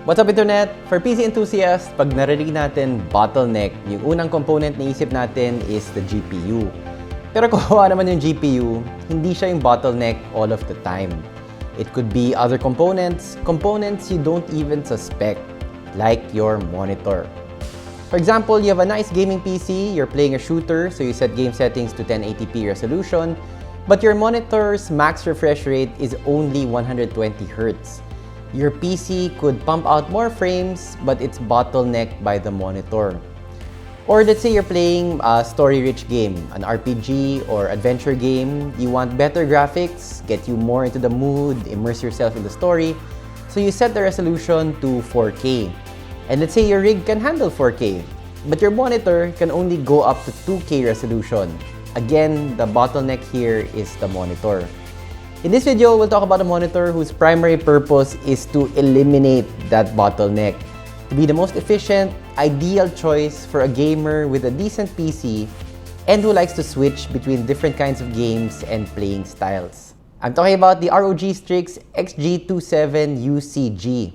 What's up, Internet? For PC enthusiasts, pag narinig natin bottleneck, yung unang component na isip natin is the GPU. Pero kawawa naman yung GPU, hindi siya yung bottleneck all of the time. It could be other components you don't even suspect, like your monitor. For example, you have a nice gaming PC, you're playing a shooter, so you set game settings to 1080p resolution, but your monitor's max refresh rate is only 120 Hz. Your PC could pump out more frames, but it's bottlenecked by the monitor. Or let's say you're playing a story-rich game, an RPG or adventure game. You want better graphics, get you more into the mood, immerse yourself in the story. So you set the resolution to 4K. And let's say your rig can handle 4K, but your monitor can only go up to 2K resolution. Again, the bottleneck here is the monitor. In this video, we'll talk about a monitor whose primary purpose is to eliminate that bottleneck, to be the most efficient, ideal choice for a gamer with a decent PC and who likes to switch between different kinds of games and playing styles. I'm talking about the ROG Strix XG27UCG.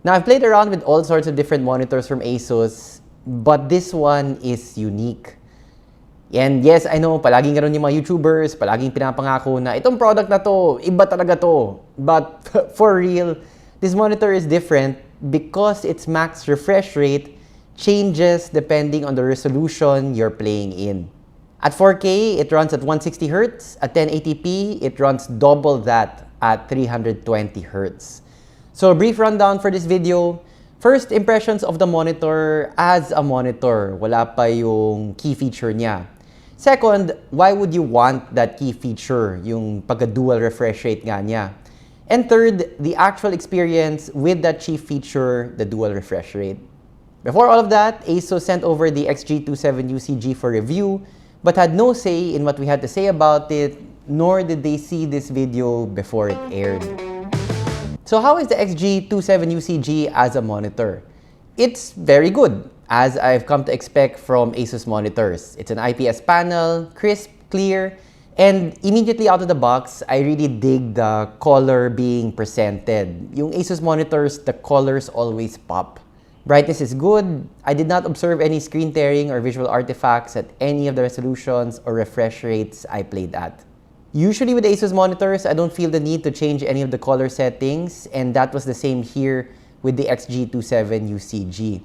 Now, I've played around with all sorts of different monitors from ASUS, but this one is unique. And yes, I know, palaging gano'n yung mga YouTubers, palaging pinapangako na itong product na to, iba talaga to. But for real, this monitor is different because its max refresh rate changes depending on the resolution you're playing in. At 4K, it runs at 160 Hz. At 1080p, it runs double that at 320 Hz. So a brief rundown for this video. First, impressions of the monitor as a monitor. Wala pa yung key feature niya. Second, why would you want that key feature, yung pagka-dual refresh rate nga niya? And third, the actual experience with that chief feature, the dual refresh rate. Before all of that, ASUS sent over the XG27UCG for review, but had no say in what we had to say about it, nor did they see this video before it aired. So how is the XG27UCG as a monitor? It's very good, as I've come to expect from ASUS monitors. It's an IPS panel, crisp, clear, and immediately out of the box, I really dig the color being presented. Yung ASUS monitors, the colors always pop. Brightness is good. I did not observe any screen tearing or visual artifacts at any of the resolutions or refresh rates I played at. Usually with ASUS monitors, I don't feel the need to change any of the color settings, and that was the same here with the XG27UCG.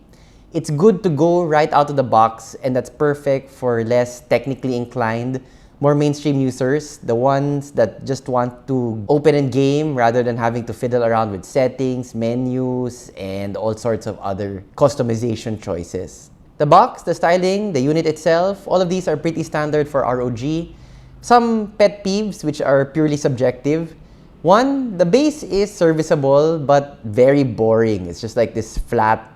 It's good to go right out of the box, and that's perfect for less technically inclined, more mainstream users, the ones that just want to open and game rather than having to fiddle around with settings, menus, and all sorts of other customization choices. The box, the styling, the unit itself, all of these are pretty standard for ROG. Some pet peeves which are purely subjective. One, the base is serviceable but very boring. It's just like this flat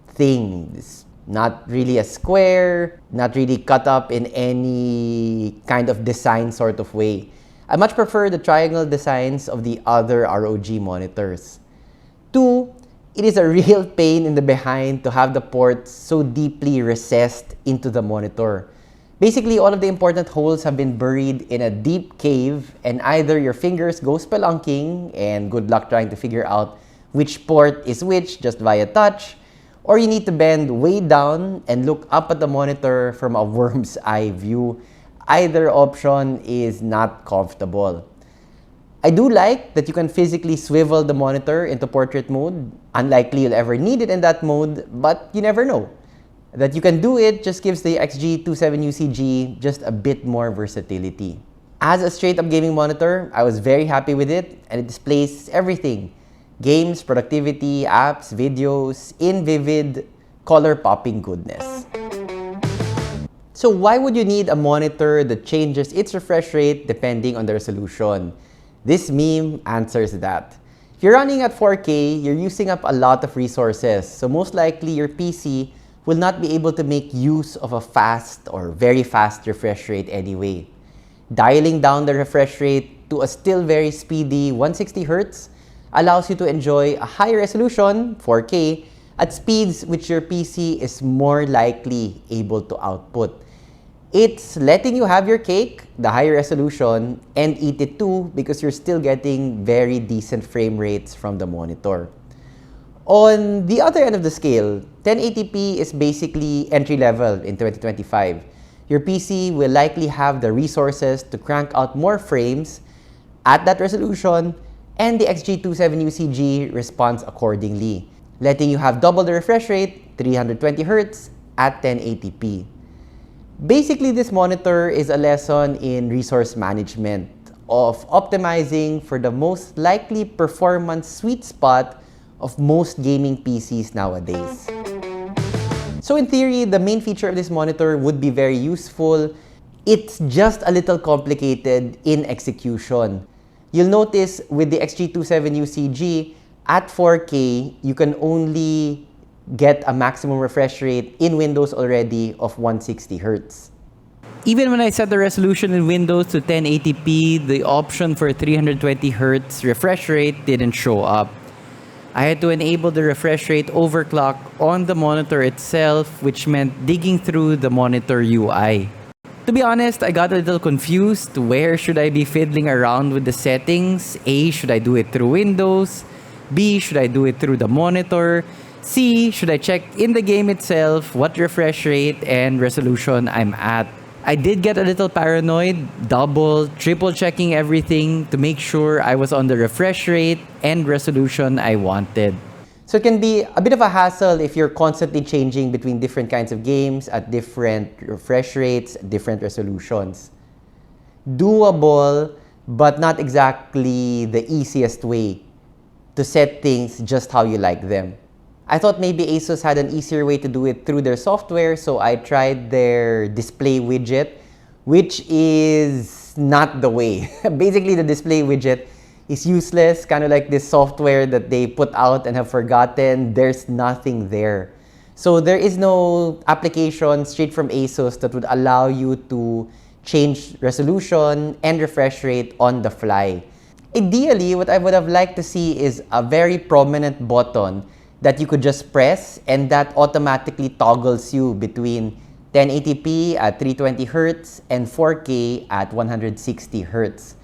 thing. It's not really a square, not really cut up in any kind of design sort of way. I much prefer the triangle designs of the other ROG monitors. Two, it is a real pain in the behind to have the ports so deeply recessed into the monitor. Basically, all of the important holes have been buried in a deep cave, and either your fingers go spelunking, and good luck trying to figure out which port is which just via touch, or you need to bend way down and look up at the monitor from a worm's eye view. Either option is not comfortable. I do like that you can physically swivel the monitor into portrait mode. Unlikely you'll ever need it in that mode, but you never know. That you can do it just gives the XG27UCG just a bit more versatility. As a straight-up gaming monitor, I was very happy with it, and it displays everything. Games, productivity, apps, videos, in vivid, color-popping goodness. So why would you need a monitor that changes its refresh rate depending on the resolution? This meme answers that. If you're running at 4K, you're using up a lot of resources, so most likely your PC will not be able to make use of a fast or very fast refresh rate anyway. Dialing down the refresh rate to a still very speedy 160 Hz allows you to enjoy a high resolution, 4K, at speeds which your PC is more likely able to output. It's letting you have your cake, the high resolution, and eat it too because you're still getting very decent frame rates from the monitor. On the other end of the scale, 1080p is basically entry-level in 2025. Your PC will likely have the resources to crank out more frames at that resolution, and the XG27UCG responds accordingly, letting you have double the refresh rate, 320Hz at 1080p. Basically, this monitor is a lesson in resource management, of optimizing for the most likely performance sweet spot of most gaming PCs nowadays. So in theory, the main feature of this monitor would be very useful. It's just a little complicated in execution. You'll notice with the XG27UCG, at 4K, you can only get a maximum refresh rate in Windows already of 160Hz. Even when I set the resolution in Windows to 1080p, the option for 320Hz refresh rate didn't show up. I had to enable the refresh rate overclock on the monitor itself, which meant digging through the monitor UI. To be honest, I got a little confused. Where should I be fiddling around with the settings? A, should I do it through Windows? B, should I do it through the monitor? C, should I check in the game itself what refresh rate and resolution I'm at? I did get a little paranoid, double, triple checking everything to make sure I was on the refresh rate and resolution I wanted. So it can be a bit of a hassle if you're constantly changing between different kinds of games at different refresh rates, different resolutions. Doable, but not exactly the easiest way to set things just how you like them. I thought maybe ASUS had an easier way to do it through their software, so I tried their display widget, which is not the way. Basically, the display widget is useless, kind of like this software that they put out and have forgotten. There's nothing there. So there is no application straight from ASUS that would allow you to change resolution and refresh rate on the fly. Ideally, what I would have liked to see is a very prominent button that you could just press and that automatically toggles you between 1080p at 320Hz and 4K at 160Hz.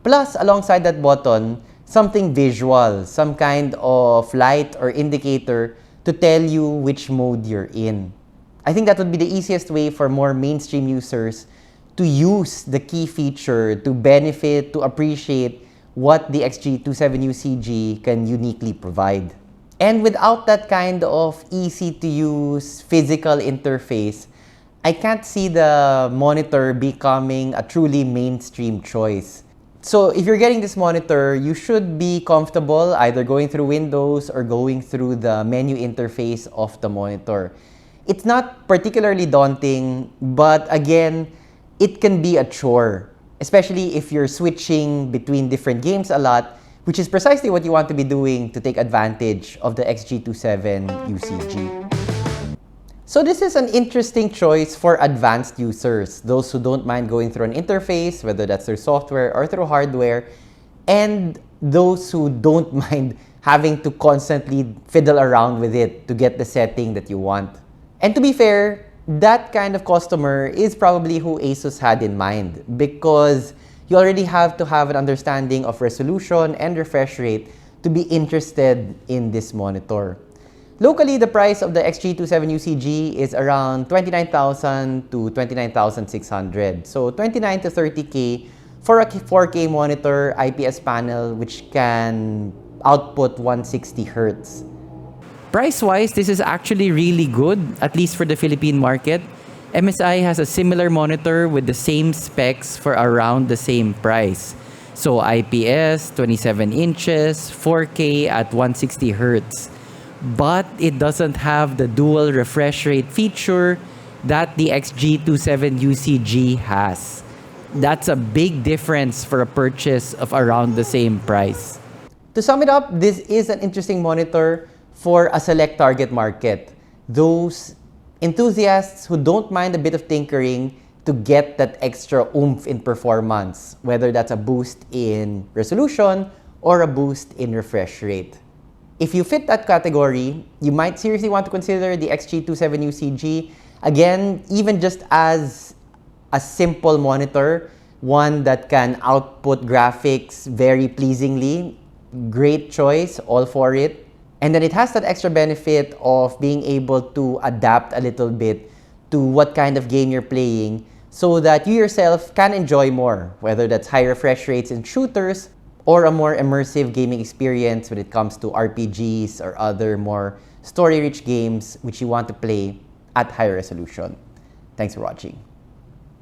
Plus, alongside that button, something visual, some kind of light or indicator to tell you which mode you're in. I think that would be the easiest way for more mainstream users to use the key feature to benefit, to appreciate what the XG27UCG can uniquely provide. And without that kind of easy-to-use physical interface, I can't see the monitor becoming a truly mainstream choice. So if you're getting this monitor, you should be comfortable either going through Windows or going through the menu interface of the monitor. It's not particularly daunting, but again, it can be a chore, especially if you're switching between different games a lot, which is precisely what you want to be doing to take advantage of the XG27UCG. So this is an interesting choice for advanced users, those who don't mind going through an interface, whether that's through software or through hardware, and those who don't mind having to constantly fiddle around with it to get the setting that you want. And to be fair, that kind of customer is probably who ASUS had in mind, because you already have to have an understanding of resolution and refresh rate to be interested in this monitor. Locally, the price of the XG27UCG is around 29,000 to 29,600. So 29 to 30K for a 4K monitor, IPS panel, which can output 160Hz. Price-wise, this is actually really good, at least for the Philippine market. MSI has a similar monitor with the same specs for around the same price. So IPS, 27 inches, 4K at 160Hz. But it doesn't have the dual refresh rate feature that the XG27UCG has. That's a big difference for a purchase of around the same price. To sum it up, this is an interesting monitor for a select target market. Those enthusiasts who don't mind a bit of tinkering to get that extra oomph in performance, whether that's a boost in resolution or a boost in refresh rate. If you fit that category, you might seriously want to consider the XG27UCG. Again, even just as a simple monitor, one that can output graphics very pleasingly, great choice, all for it. And then it has that extra benefit of being able to adapt a little bit to what kind of game you're playing so that you yourself can enjoy more, whether that's high refresh rates in shooters or a more immersive gaming experience when it comes to RPGs or other more story-rich games which you want to play at higher resolution. Thanks for watching.